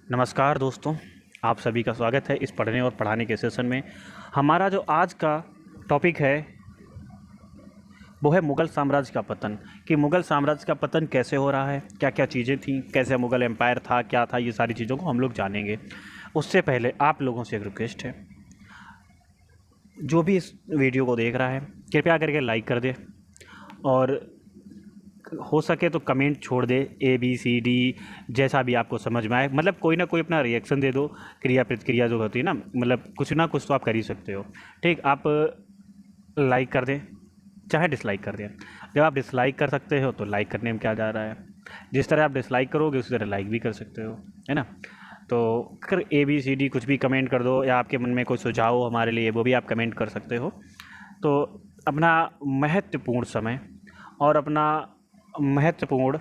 नमस्कार दोस्तों, आप सभी का स्वागत है इस पढ़ने और पढ़ाने के सेशन में। हमारा जो आज का टॉपिक है वो है मुग़ल साम्राज्य का पतन। कि मुग़ल साम्राज्य का पतन कैसे हो रहा है, क्या क्या चीज़ें थीं, कैसे मुग़ल एम्पायर था, क्या था, ये सारी चीज़ों को हम लोग जानेंगे। उससे पहले आप लोगों से एक रिक्वेस्ट है, जो भी इस वीडियो को देख रहा है कृपया करके लाइक कर दे और हो सके तो कमेंट छोड़ दे, ABCD जैसा भी आपको समझ में आए। मतलब कोई ना कोई अपना रिएक्शन दे दो, क्रिया प्रतिक्रिया जो होती है ना, मतलब कुछ ना कुछ तो आप कर ही सकते हो। ठीक, आप लाइक कर दें चाहे डिसलाइक कर दें। जब आप डिसलाइक कर सकते हो तो लाइक करने में क्या जा रहा है, जिस तरह आप डिसलाइक करोगे उसी तरह लाइक भी कर सकते हो, है ना। तो अगर ABCD कुछ भी कमेंट कर दो, या आपके मन में कोई सुझाव हो हमारे लिए वो भी आप कमेंट कर सकते हो। तो अपना महत्वपूर्ण समय और अपना महत्वपूर्ण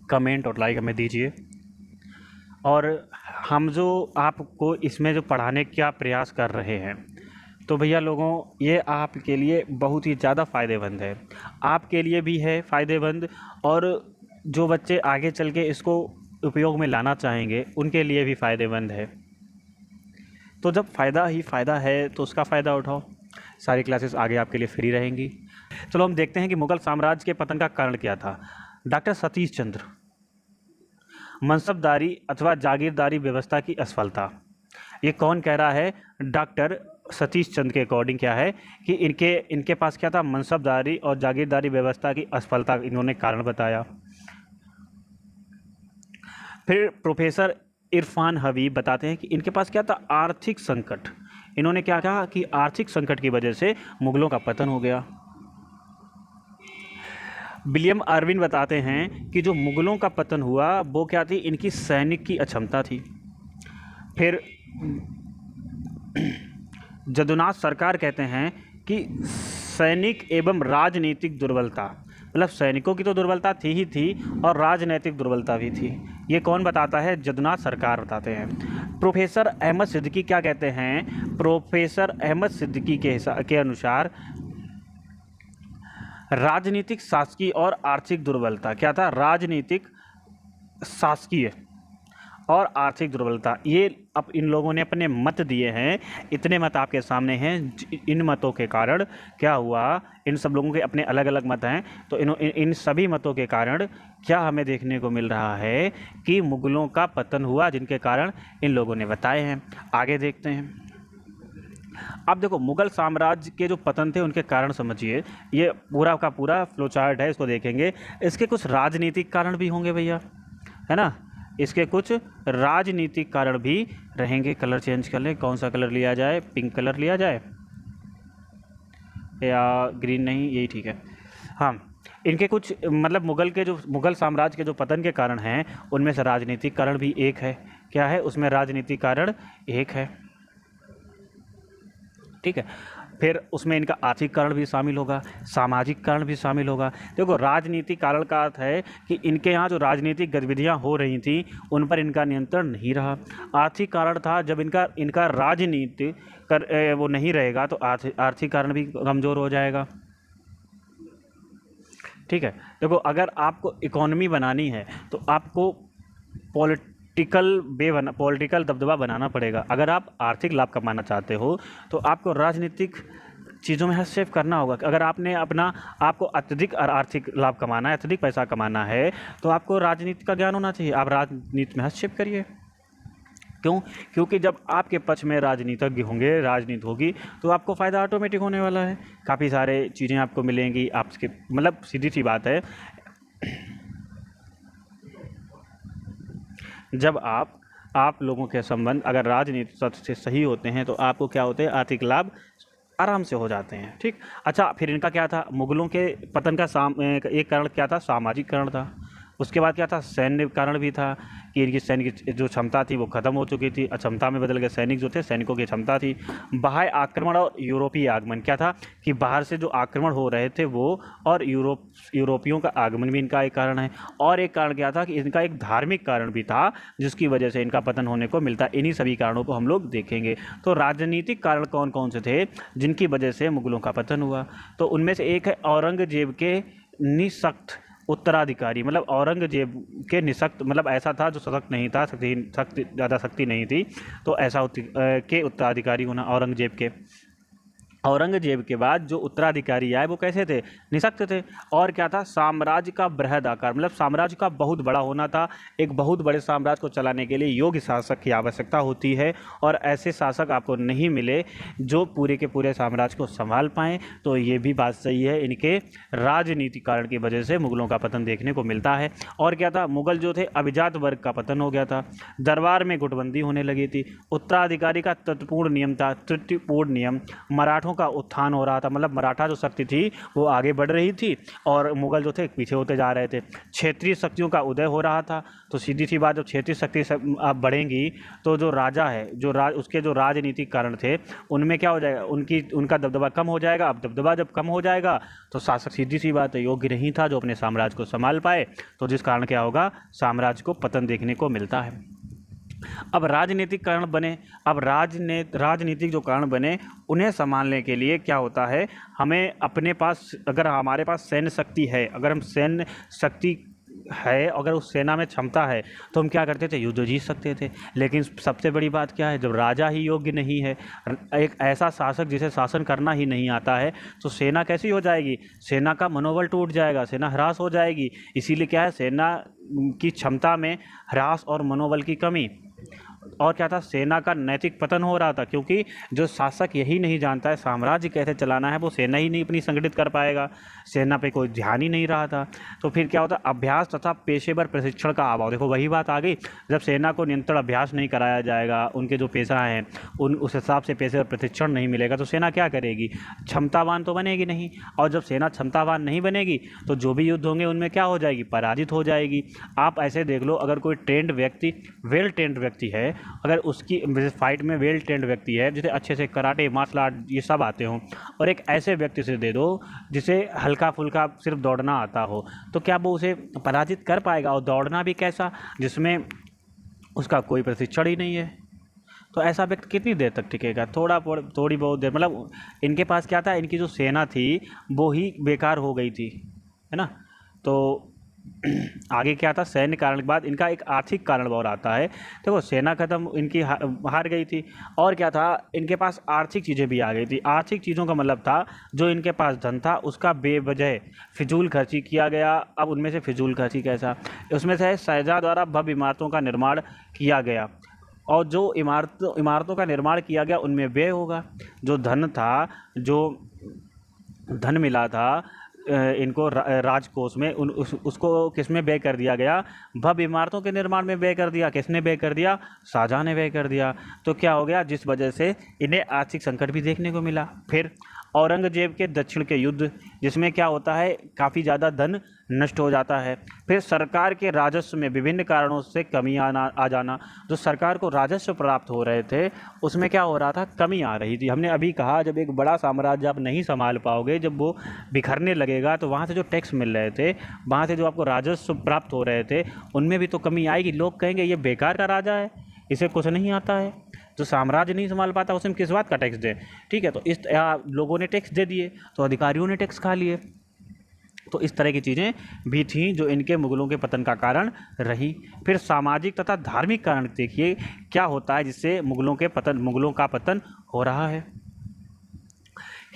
कमेंट और लाइक हमें दीजिए। और हम जो आपको इसमें जो पढ़ाने का प्रयास कर रहे हैं, तो भैया लोगों, ये आपके लिए बहुत ही ज़्यादा फ़ायदेमंद है। आपके लिए भी है फ़ायदेमंद, और जो बच्चे आगे चल के इसको उपयोग में लाना चाहेंगे उनके लिए भी फ़ायदेमंद है। तो जब फ़ायदा ही फ़ायदा है तो उसका फ़ायदा उठाओ। सारी क्लासेस आगे आपके लिए फ्री रहेंगी। चलो हम देखते हैं कि मुग़ल साम्राज्य के पतन का कारण क्या था। डॉक्टर सतीश चंद्र, मनसबदारी अथवा जागीरदारी व्यवस्था की असफलता। ये कौन कह रहा है? डॉक्टर सतीश चंद्र के अकॉर्डिंग क्या है कि इनके पास क्या था? मनसबदारी और जागीरदारी व्यवस्था की असफलता इन्होंने कारण बताया। फिर प्रोफेसर इरफान हबीब बताते हैं कि इनके पास क्या था? आर्थिक संकट। इन्होंने क्या कहा कि आर्थिक संकट की वजह से मुग़लों का पतन हो गया। विलियम अर्विन बताते हैं कि जो मुग़लों का पतन हुआ वो क्या थी? इनकी सैनिक की अक्षमता थी। फिर जदुनाथ सरकार कहते हैं कि सैनिक एवं राजनीतिक दुर्बलता, मतलब सैनिकों की तो दुर्बलता थी ही थी और राजनीतिक दुर्बलता भी थी। ये कौन बताता है? जदुनाथ सरकार बताते हैं। प्रोफेसर अहमद सिद्दीकी क्या कहते हैं? प्रोफेसर अहमद सिद्दीकी के अनुसार राजनीतिक, शासकीय और आर्थिक दुर्बलता क्या था? राजनीतिक, शासकीय और आर्थिक दुर्बलता। ये अब इन लोगों ने अपने मत दिए हैं, इतने मत आपके सामने हैं। इन मतों के कारण क्या हुआ? इन सब लोगों के अपने अलग अलग मत हैं, तो इन सभी मतों के कारण क्या हमें देखने को मिल रहा है कि मुग़लों का पतन हुआ, जिनके कारण इन लोगों ने बताए हैं। आगे देखते हैं। अब देखो, मुग़ल साम्राज्य के जो पतन थे उनके कारण समझिए। ये पूरा का पूरा फ्लो चार्ट है, इसको देखेंगे। इसके कुछ राजनीतिक कारण भी होंगे भैया, है ना। इसके कुछ राजनीतिक कारण भी रहेंगे। कलर चेंज कर लें, कौन सा कलर लिया जाए? पिंक कलर लिया जाए या ग्रीन? नहीं, यही ठीक है। हाँ, इनके कुछ मतलब मुग़ल साम्राज्य के जो पतन के कारण हैं उनमें से राजनीतिक कारण भी एक है। क्या है उसमें? राजनीतिक कारण एक है, ठीक है। फिर उसमें इनका आर्थिक कारण भी शामिल होगा, सामाजिक कारण भी शामिल होगा। देखो, राजनीतिक कारण का अर्थ है कि इनके यहाँ जो राजनीतिक गतिविधियाँ हो रही थी उन पर इनका नियंत्रण नहीं रहा। आर्थिक कारण था, जब इनका राजनीति वो नहीं रहेगा तो आर्थिक कारण भी कमज़ोर हो जाएगा, ठीक है। देखो, अगर आपको इकोनॉमी बनानी है तो आपको पॉलिटिकल दबदबा बनाना पड़ेगा। अगर आप आर्थिक लाभ कमाना चाहते हो तो आपको राजनीतिक चीज़ों में हस्तक्षेप करना होगा। अगर आपको अत्यधिक आर्थिक लाभ कमाना है, अत्यधिक पैसा कमाना है, तो आपको राजनीति का ज्ञान होना चाहिए। आप राजनीति में हस्तक्षेप करिए। क्यों? क्योंकि जब आपके पक्ष में राजनीतिज्ञ होंगे, राजनीति होगी, तो आपको फ़ायदा ऑटोमेटिक होने वाला है। काफ़ी सारे चीज़ें आपको मिलेंगी। आपके मतलब सीधी सी बात है, जब आप लोगों के संबंध अगर राजनीति से सही होते हैं तो आपको क्या होते हैं? आर्थिक लाभ आराम से हो जाते हैं, ठीक। अच्छा, फिर इनका क्या था? मुग़लों के पतन का एक कारण क्या था? सामाजिक कारण था। उसके बाद क्या था? सैन्य कारण भी था कि इनकी सैन्य की जो क्षमता थी वो ख़त्म हो चुकी थी, अक्षमता में बदल गए। सैनिक जो थे, सैनिकों की क्षमता थी। बाह्य आक्रमण और यूरोपीय आगमन क्या था? कि बाहर से जो आक्रमण हो रहे थे वो, और यूरोपियों का आगमन भी इनका एक कारण है। और एक कारण क्या था कि इनका एक धार्मिक कारण भी था, जिसकी वजह से इनका पतन होने को मिलता है। इन्हीं सभी कारणों को हम लोग देखेंगे। तो राजनीतिक कारण कौन कौन से थे जिनकी वजह से मुग़लों का पतन हुआ? तो उनमें से एक है औरंगजेब के निःशक्त उत्तराधिकारी, मतलब औरंगजेब के निसक्त, मतलब ऐसा था जो सशक्त नहीं था, शक्ति ज़्यादा शक्ति नहीं थी, तो ऐसा के उत्तराधिकारी होना औरंगजेब के बाद जो उत्तराधिकारी आए वो कैसे थे, निशक्त थे। और क्या था, साम्राज्य का बृहद आकार, मतलब साम्राज्य का बहुत बड़ा होना था। एक बहुत बड़े साम्राज्य को चलाने के लिए योग्य शासक की आवश्यकता होती है, और ऐसे शासक आपको नहीं मिले जो पूरे के पूरे साम्राज्य को संभाल पाएँ। तो ये भी बात सही है, इनके राजनीति कारण की वजह से मुगलों का पतन देखने को मिलता है। और क्या था, मुगल जो थे अभिजात वर्ग का पतन हो गया था, दरबार में गुटबंदी होने लगी थी, उत्तराधिकारी का तृतीयपूर्ण नियम था, तृतीयपूर्ण नियम, मराठों का उत्थान हो रहा था, मतलब मराठा जो शक्ति थी वो आगे बढ़ रही थी और मुगल जो थे पीछे होते जा रहे थे। क्षेत्रीय शक्तियों का उदय हो रहा था। तो सीधी सी बात, जब क्षेत्रीय शक्ति अब बढ़ेंगी तो जो राजा है, उसके जो राजनीतिक कारण थे उनमें क्या हो जाएगा, उनका दबदबा कम हो जाएगा। अब दबदबा जब कम हो जाएगा तो शासक सीधी सी बात है योग्य नहीं था जो अपने साम्राज्य को संभाल पाए, तो जिस कारण क्या होगा, साम्राज्य को पतन देखने को मिलता है। अब राजनीतिक कारण बने, अब राजनीतिक जो कारण बने उन्हें संभालने के लिए क्या होता है, हमें अपने पास, अगर हमारे पास सैन्य शक्ति है, अगर हम सैन्य शक्ति है, अगर उस सेना में क्षमता है तो हम क्या करते थे, युद्ध जीत सकते थे। लेकिन सबसे बड़ी बात क्या है, जब राजा ही योग्य नहीं है, एक ऐसा शासक जिसे शासन करना ही नहीं आता है, तो सेना कैसी हो जाएगी, सेना का मनोबल टूट जाएगा, सेना ह्रास हो जाएगी। इसीलिए क्या है, सेना की क्षमता में ह्रास और मनोबल की कमी। और क्या था, सेना का नैतिक पतन हो रहा था, क्योंकि जो शासक यही नहीं जानता है साम्राज्य कैसे चलाना है, वो सेना ही नहीं अपनी संगठित कर पाएगा, सेना पे कोई ध्यान ही नहीं रहा था। तो फिर क्या होता, अभ्यास तथा पेशेवर प्रशिक्षण का अभाव। देखो वही बात आ गई, जब सेना को निरंतर अभ्यास नहीं कराया जाएगा, उनके जो पेशा हैं उस हिसाब से पेशेवर प्रशिक्षण नहीं मिलेगा, तो सेना क्या करेगी, क्षमतावान तो बनेगी नहीं। और जब सेना क्षमतावान नहीं बनेगी तो जो भी युद्ध होंगे उनमें क्या हो जाएगी, पराजित हो जाएगी। आप ऐसे देख लो, अगर कोई ट्रेंड व्यक्ति, वेल ट्रेंड व्यक्ति है, अगर उसकी फाइट में वेल ट्रेंड व्यक्ति है, जिसे अच्छे से कराटे, मार्शल आर्ट ये सब आते हों, और एक ऐसे व्यक्ति से दे दो जिसे हल्का फुल्का सिर्फ दौड़ना आता हो, तो क्या वो उसे पराजित कर पाएगा, और दौड़ना भी कैसा, जिसमें उसका कोई प्रशिक्षण ही नहीं है। तो ऐसा व्यक्ति कितनी देर तक टिकेगा, थोड़ी बहुत देर, मतलब इनके पास क्या था, इनकी जो सेना थी वो ही बेकार हो गई थी, है ना। तो आगे क्या था, सैन्य कारण के बाद इनका एक आर्थिक कारण और आता है। देखो सेना खत्म, इनकी हार गई थी, और क्या था, इनके पास आर्थिक चीज़ें भी आ गई थी। आर्थिक चीज़ों का मतलब था जो इनके पास धन था उसका बेवजह फिजूल खर्ची किया गया। अब उनमें से फिजूल खर्ची कैसा, उसमें से शाहजहाँ द्वारा भव्य इमारतों का निर्माण किया गया, और जो इमारतों का निर्माण किया गया उनमें व्यय होगा। जो धन था, जो धन मिला था इनको राजकोष में, उसको किस में व्यय कर दिया गया, भव्य इमारतों के निर्माण में व्यय कर दिया। किसने व्यय कर दिया, शाहजहाँ ने व्यय कर दिया। तो क्या हो गया, जिस वजह से इन्हें आर्थिक संकट भी देखने को मिला। फिर औरंगजेब के दक्षिण के युद्ध, जिसमें क्या होता है, काफ़ी ज़्यादा धन नष्ट हो जाता है। फिर सरकार के राजस्व में विभिन्न कारणों से कमी आ जाना, जो सरकार को राजस्व प्राप्त हो रहे थे उसमें क्या हो रहा था, कमी आ रही थी। हमने अभी कहा, जब एक बड़ा साम्राज्य आप नहीं संभाल पाओगे, जब वो बिखरने लगेगा, तो वहाँ से जो टैक्स मिल रहे थे, वहाँ से जो आपको राजस्व प्राप्त हो रहे थे, उनमें भी तो कमी आएगी। लोग कहेंगे ये बेकार का राजा है, इसे कुछ नहीं आता है, जो साम्राज्य नहीं संभाल पाता उसे हम किस बात का टैक्स दें। ठीक है, तो इस लोगों ने टैक्स दे दिए, तो अधिकारियों ने टैक्स खा लिए। तो इस तरह की चीज़ें भी थीं जो इनके मुगलों के पतन का कारण रही। फिर सामाजिक तथा धार्मिक कारण देखिए क्या होता है जिससे मुगलों का पतन हो रहा है।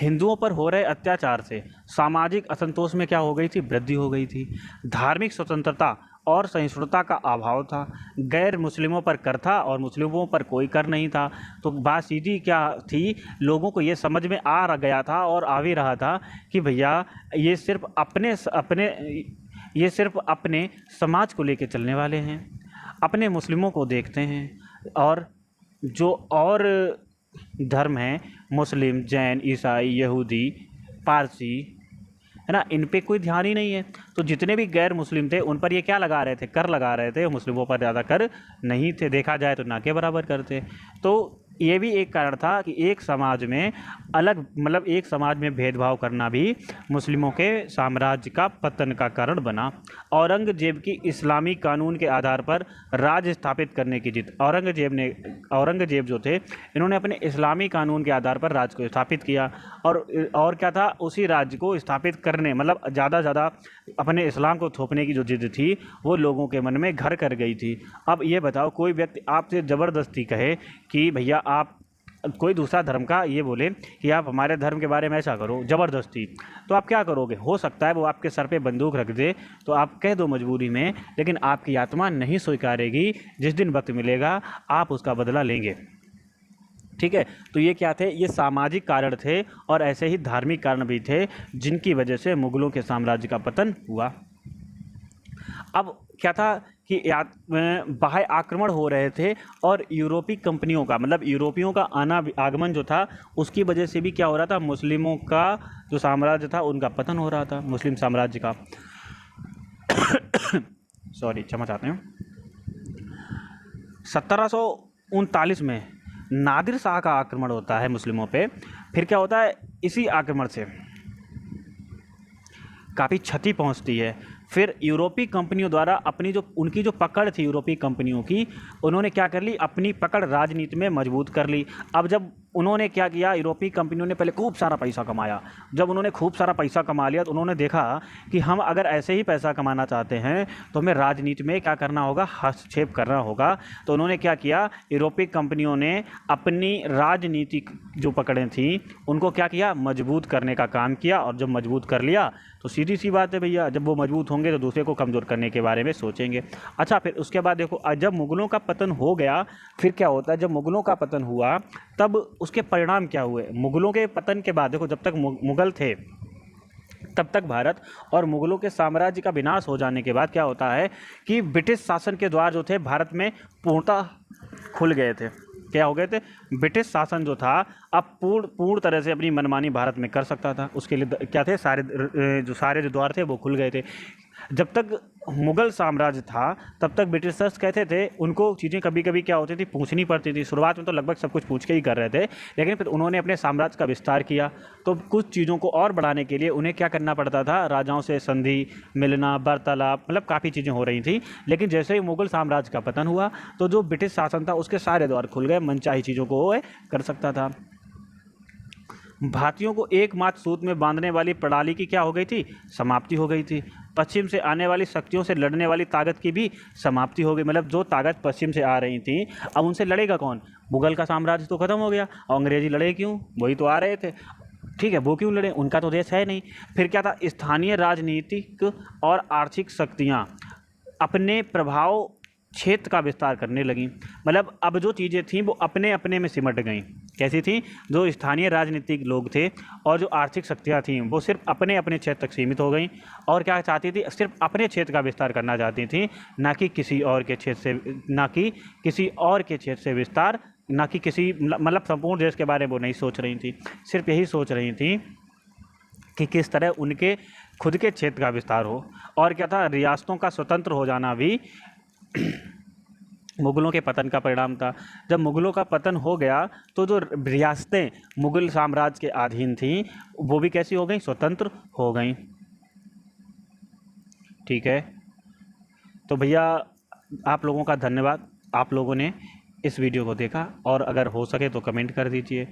हिंदुओं पर हो रहे अत्याचार से सामाजिक असंतोष में क्या हो गई थी, वृद्धि हो गई थी। धार्मिक स्वतंत्रता और सहिष्णुता का अभाव था। गैर मुस्लिमों पर कर था और मुस्लिमों पर कोई कर नहीं था। तो बात सीधी क्या थी, लोगों को ये समझ में आ गया था और आ भी रहा था कि भैया ये सिर्फ अपने समाज को लेके चलने वाले हैं, अपने मुस्लिमों को देखते हैं, और जो और धर्म हैं, मुस्लिम, जैन, ईसाई, यहूदी, पारसी, है ना, इन पे कोई ध्यान ही नहीं है। तो जितने भी गैर मुस्लिम थे उन पर ये क्या लगा रहे थे, कर लगा रहे थे। मुस्लिमों पर ज़्यादा कर नहीं थे, देखा जाए तो ना के बराबर करते। तो ये भी एक कारण था कि एक समाज में अलग मतलब एक समाज में भेदभाव करना भी मुस्लिमों के साम्राज्य का पतन का कारण बना। औरंगजेब की इस्लामी कानून के आधार पर राज्य स्थापित करने की जिद। औरंगजेब जो थे, इन्होंने अपने इस्लामी कानून के आधार पर राज्य को स्थापित किया। और क्या था, उसी राज्य को स्थापित करने मतलब ज़्यादा ज़्यादा अपने इस्लाम को थोपने की जो जिद थी वो लोगों के मन में घर कर गई थी। अब ये बताओ, कोई व्यक्ति आपसे ज़बरदस्ती कहे कि भैया आप कोई दूसरा धर्म का ये बोले कि आप हमारे धर्म के बारे में ऐसा करो ज़बरदस्ती, तो आप क्या करोगे? हो सकता है वो आपके सर पे बंदूक रख दे तो आप कह दो मजबूरी में, लेकिन आपकी आत्मा नहीं स्वीकारेगी। जिस दिन वक्त मिलेगा आप उसका बदला लेंगे। ठीक है, तो ये क्या थे? ये सामाजिक कारण थे और ऐसे ही धार्मिक कारण भी थे जिनकी वजह से मुगलों के साम्राज्य का पतन हुआ। अब क्या था कि बाह्य आक्रमण हो रहे थे और यूरोपीय कंपनियों का मतलब यूरोपियों का आगमन जो था उसकी वजह से भी क्या हो रहा था, मुस्लिमों का जो साम्राज्य था उनका पतन हो रहा था, मुस्लिम साम्राज्य का। सॉरी, क्षमा चाहते हैं। 1739 में नादिर शाह का आक्रमण होता है मुस्लिमों पे। फिर क्या होता है, इसी आक्रमण से काफ़ी क्षति पहुंचती है। फिर यूरोपीय कंपनियों द्वारा अपनी जो उनकी जो पकड़ थी यूरोपीय कंपनियों की, उन्होंने क्या कर ली, अपनी पकड़ राजनीति में मजबूत कर ली। अब जब उन्होंने क्या किया, यूरोपीय कंपनियों ने पहले खूब सारा पैसा कमाया। जब उन्होंने खूब सारा पैसा कमा लिया तो उन्होंने देखा कि हम अगर ऐसे ही पैसा कमाना चाहते हैं तो हमें राजनीति में क्या करना होगा, हस्तक्षेप करना होगा। तो उन्होंने क्या किया, यूरोपीय कंपनियों ने अपनी राजनीतिक जो पकड़ें थी उनको क्या किया, मजबूत करने का काम किया। और जब मजबूत कर लिया तो सीधी सी बात है भैया, जब वो मजबूत होंगे तो दूसरे को कमज़ोर करने के बारे में सोचेंगे। अच्छा, फिर उसके बाद देखो, जब मुग़लों का पतन हो गया, फिर क्या होता है, जब मुग़लों का पतन हुआ तब उसके परिणाम क्या हुए? मुग़लों के पतन के बाद देखो, जब तक मुग़ल थे तब तक भारत, और मुग़लों के साम्राज्य का विनाश हो जाने के बाद क्या होता है कि ब्रिटिश शासन के द्वार जो थे भारत में पूर्णतः खुल गए थे। क्या हो गए थे? ब्रिटिश शासन जो था अब पूर्ण तरह से अपनी मनमानी भारत में कर सकता था। उसके लिए क्या थे, सारे जो द्वार थे वो खुल गए थे। जब तक मुग़ल साम्राज्य था तब तक ब्रिटिशर्स कहते थे, उनको चीज़ें कभी कभी क्या होती थी, पूछनी पड़ती थी। शुरुआत में तो लगभग सब कुछ पूछ के ही कर रहे थे, लेकिन फिर उन्होंने अपने साम्राज्य का विस्तार किया तो कुछ चीज़ों को और बढ़ाने के लिए उन्हें क्या करना पड़ता था, राजाओं से संधि, मिलना, वार्तालाप, मतलब काफ़ी चीज़ें हो रही थी। लेकिन जैसे ही मुग़ल साम्राज्य का पतन हुआ तो जो ब्रिटिश शासन था उसके सारे द्वार खुल गए, मनचाही चीज़ों को वो कर सकता था। भारतीयों को एकमात्र सूत्र में बांधने वाली प्रणाली की क्या हो गई थी, समाप्ति हो गई थी। पश्चिम से आने वाली शक्तियों से लड़ने वाली ताकत की भी समाप्ति हो गई। मतलब जो ताकत पश्चिम से आ रही थी अब उनसे लड़ेगा कौन? मुग़ल का साम्राज्य तो ख़त्म हो गया, और अंग्रेजी लड़े क्यों? वही तो आ रहे थे। ठीक है, वो क्यों लड़े? उनका तो देश है नहीं। फिर क्या था, स्थानीय राजनीतिक और आर्थिक शक्तियाँ अपने प्रभाव क्षेत्र का विस्तार करने लगी। मतलब अब जो चीज़ें थीं वो अपने अपने में सिमट गईं। कैसी थी? जो स्थानीय राजनीतिक लोग थे और जो आर्थिक शक्तियाँ थीं वो सिर्फ अपने अपने क्षेत्र तक सीमित हो गईं, और क्या चाहती थी, सिर्फ अपने क्षेत्र का विस्तार करना चाहती थी, ना कि किसी और के क्षेत्र से विस्तार, ना कि किसी मतलब संपूर्ण देश के बारे में वो नहीं सोच रही थी। सिर्फ यही सोच रही थी कि किस तरह उनके खुद के क्षेत्र का विस्तार हो। और क्या था, रियासतों का स्वतंत्र हो जाना भी मुग़लों के पतन का परिणाम था। जब मुग़लों का पतन हो गया तो जो रियासतें मुग़ल साम्राज्य के अधीन थीं वो भी कैसी हो गई, स्वतंत्र हो गई। ठीक है, तो भैया आप लोगों का धन्यवाद, आप लोगों ने इस वीडियो को देखा, और अगर हो सके तो कमेंट कर दीजिए।